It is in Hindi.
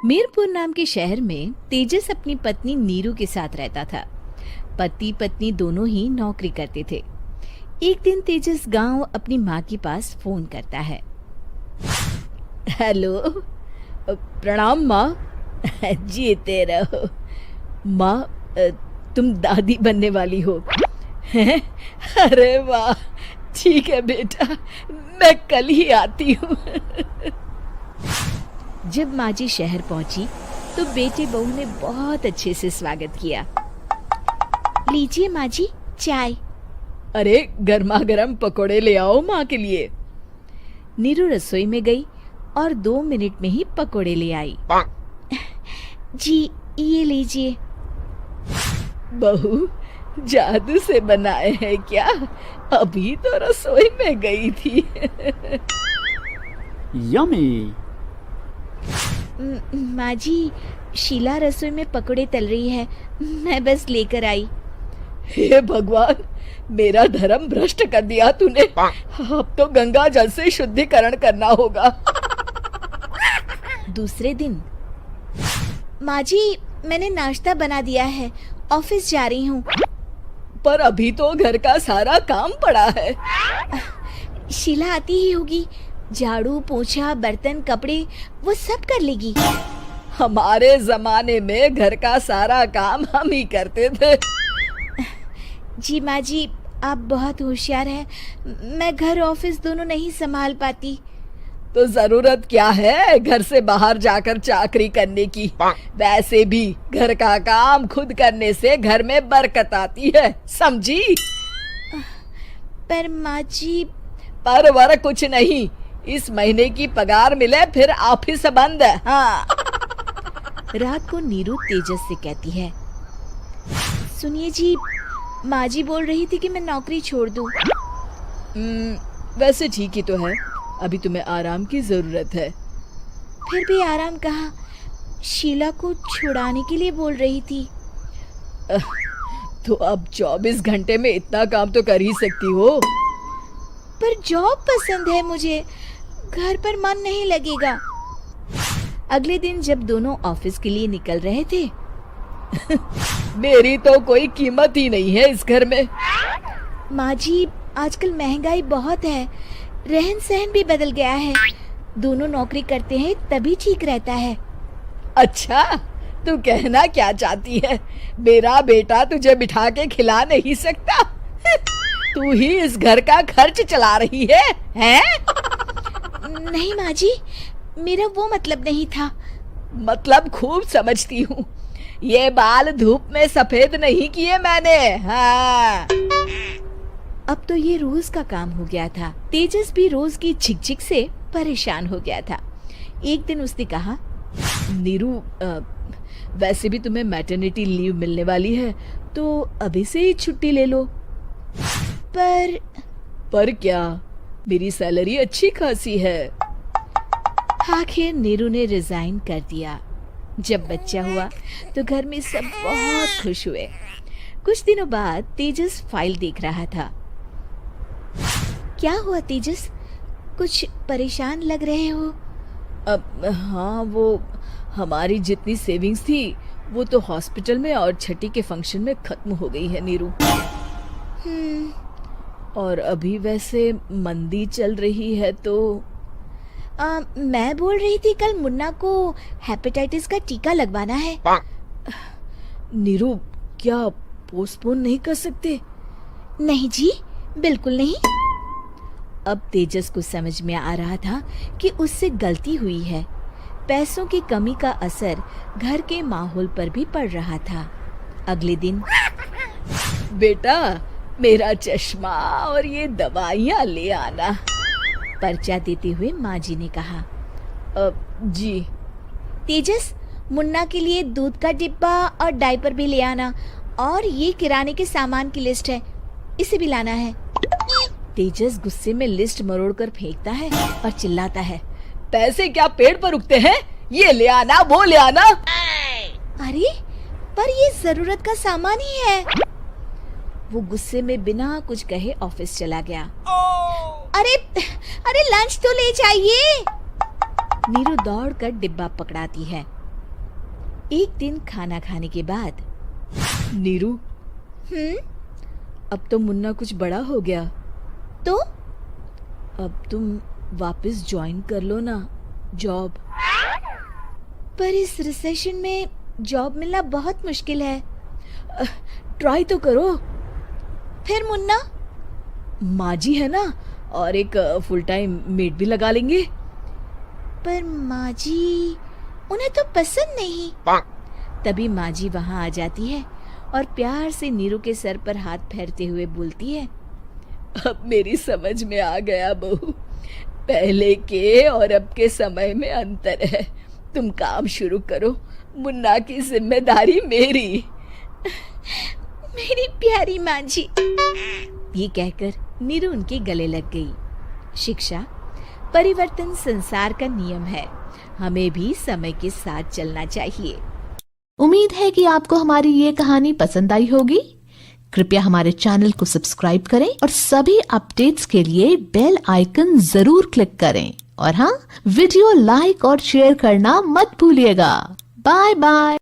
मीरपुर नाम के शहर में तेजस अपनी पत्नी नीरू के साथ रहता था। पति पत्नी दोनों ही नौकरी करते थे। एक दिन तेजस गांव अपनी माँ के पास फोन करता है। हेलो, प्रणाम माँ। जीते रहो माँ, तुम दादी बनने वाली हो। अरे वाह, ठीक है बेटा, मैं कल ही आती हूँ। जब माँ जी शहर पहुंची तो बेटे बहू ने बहुत अच्छे से स्वागत किया। लीजिए माँ जी, चाय। अरे गर्मा गर्म पकोड़े ले आओ माँ के लिए। नीरू रसोई में गई और 2 मिनट में ही पकोड़े ले आई। जी ये लीजिए। बहू जादू से बनाए हैं क्या? अभी तो रसोई में गई थी। यम्मी। माँ जी, शीला रसोई में पकोड़े तल रही है, मैं बस लेकर आई। हे भगवान, मेरा धर्म भ्रष्ट कर दिया तूने। अब तो गंगा जल से शुद्धिकरण करना होगा। दूसरे दिन, माँ जी मैंने नाश्ता बना दिया है, ऑफिस जा रही हूँ। पर अभी तो घर का सारा काम पड़ा है। शीला आती ही होगी, झाड़ू पोछा बर्तन कपड़े वो सब कर लेगी। हमारे जमाने में घर का सारा काम हम ही करते थे। जी माँ जी, आप बहुत होशियार हैं, मैं घर ऑफिस दोनों नहीं संभाल पाती। तो जरूरत क्या है घर से बाहर जाकर चाकरी करने की? वैसे भी घर का काम खुद करने से घर में बरकत आती है, समझी? पर माँ जी। पर वर कुछ नहीं, इस महीने की पगार मिले फिर ऑफिस बंद है। हाँ। रात को नीरू तेजस से कहती है, सुनिए जी, माँ जी बोल रही थी कि मैं नौकरी छोड़ दूं। वैसे ठीक ही तो है, अभी तुम्हें आराम की जरूरत है। फिर भी आराम कहाँ, शीला को छुड़ाने के लिए बोल रही थी। तो अब 24 घंटे में इतना काम तो कर ही सकती हो। पर जॉब पसंद है मुझे, घर पर मन नहीं लगेगा। अगले दिन जब दोनों ऑफिस के लिए निकल रहे थे, मेरी तो कोई कीमत ही नहीं है इस घर में। माँ जी, आजकल महंगाई बहुत है, रहन सहन भी बदल गया है, दोनों नौकरी करते हैं तभी ठीक रहता है। अच्छा, तू कहना क्या चाहती है? मेरा बेटा तुझे बिठा के खिला नहीं सकता? तू ही इस घर का खर्च चला रही है, हैं? नहीं माँ जी, मेरा वो मतलब नहीं था। मतलब खूब समझती हूँ, ये बाल धूप में सफेद नहीं किए मैंने। हाँ। अब तो ये रोज का काम हो गया था। तेजस भी रोज की झिकझिक से परेशान हो गया था। एक दिन उसने कहा, नीरू, वैसे भी तुम्हें मैटरनिटी लीव मिलने वाली है, तो अभी से ही छुट्टी ले लो। पर क्या, मेरी सैलरी अच्छी खासी है। आखिर नीरू ने रिजाइन कर दिया। जब बच्चा हुआ तो घर में सब बहुत खुश हुए। कुछ दिनों बाद तेजस फाइल देख रहा था। क्या हुआ तेजस, कुछ परेशान लग रहे हो? हाँ, वो हमारी जितनी सेविंग्स थी वो तो हॉस्पिटल में और छठी के फंक्शन में खत्म हो गई है नीरू। और अभी वैसे मंदी चल रही है तो मैं बोल रही थी कल मुन्ना को हेपेटाइटिस का टीका लगवाना है। नीरू, क्या पोस्टपोन नहीं कर सकते? नहीं जी, बिल्कुल नहीं। अब तेजस को समझ में आ रहा था कि उससे गलती हुई है। पैसों की कमी का असर घर के माहौल पर भी पड़ रहा था। अगले दिन, बेटा मेरा चश्मा और ये दवाइयाँ ले आना, पर्चा देते हुए माँ जी ने कहा। जी। तेजस, मुन्ना के लिए दूध का डिब्बा और डायपर भी ले आना, और ये किराने के सामान की लिस्ट है, इसे भी लाना है। तेजस गुस्से में लिस्ट मरोड़कर फेंकता है और चिल्लाता है, पैसे क्या पेड़ पर उगते हैं? ये ले आना, वो ले आना। अरे पर ये जरूरत का सामान ही है। वो गुस्से में बिना कुछ कहे ऑफिस चला गया। अरे लंच तो ले जाइए। नीरू दौड़कर डिब्बा पकड़ाती है। एक दिन खाना खाने के बाद, नीरू, अब तो मुन्ना कुछ बड़ा हो गया, तो अब तुम वापस ज्वाइन कर लो ना जॉब। पर इस रिसेशन में जॉब मिलना बहुत मुश्किल है। ट्राई तो करो। फिर मुन्ना, माँ जी है ना, और एक फुल टाइम मेड भी लगा लेंगे। पर माँ जी, उन्हें तो पसंद नहीं। तभी माँ जी वहाँ आ जाती है और प्यार से नीरू के सर पर हाथ फेरते हुए बोलती है, अब मेरी समझ में आ गया बहू, पहले के और अब के समय में अंतर है। तुम काम शुरू करो, मुन्ना की जिम्मेदारी मेरी। मेरी प्यारी माँ जी, ये कहकर नीरू उनके गले लग गई। शिक्षा, परिवर्तन संसार का नियम है, हमें भी समय के साथ चलना चाहिए। उम्मीद है कि आपको हमारी ये कहानी पसंद आई होगी। कृपया हमारे चैनल को सब्सक्राइब करें और सभी अपडेट्स के लिए बेल आइकन जरूर क्लिक करें। और हाँ, वीडियो लाइक और शेयर करना मत भूलिएगा। Bye bye.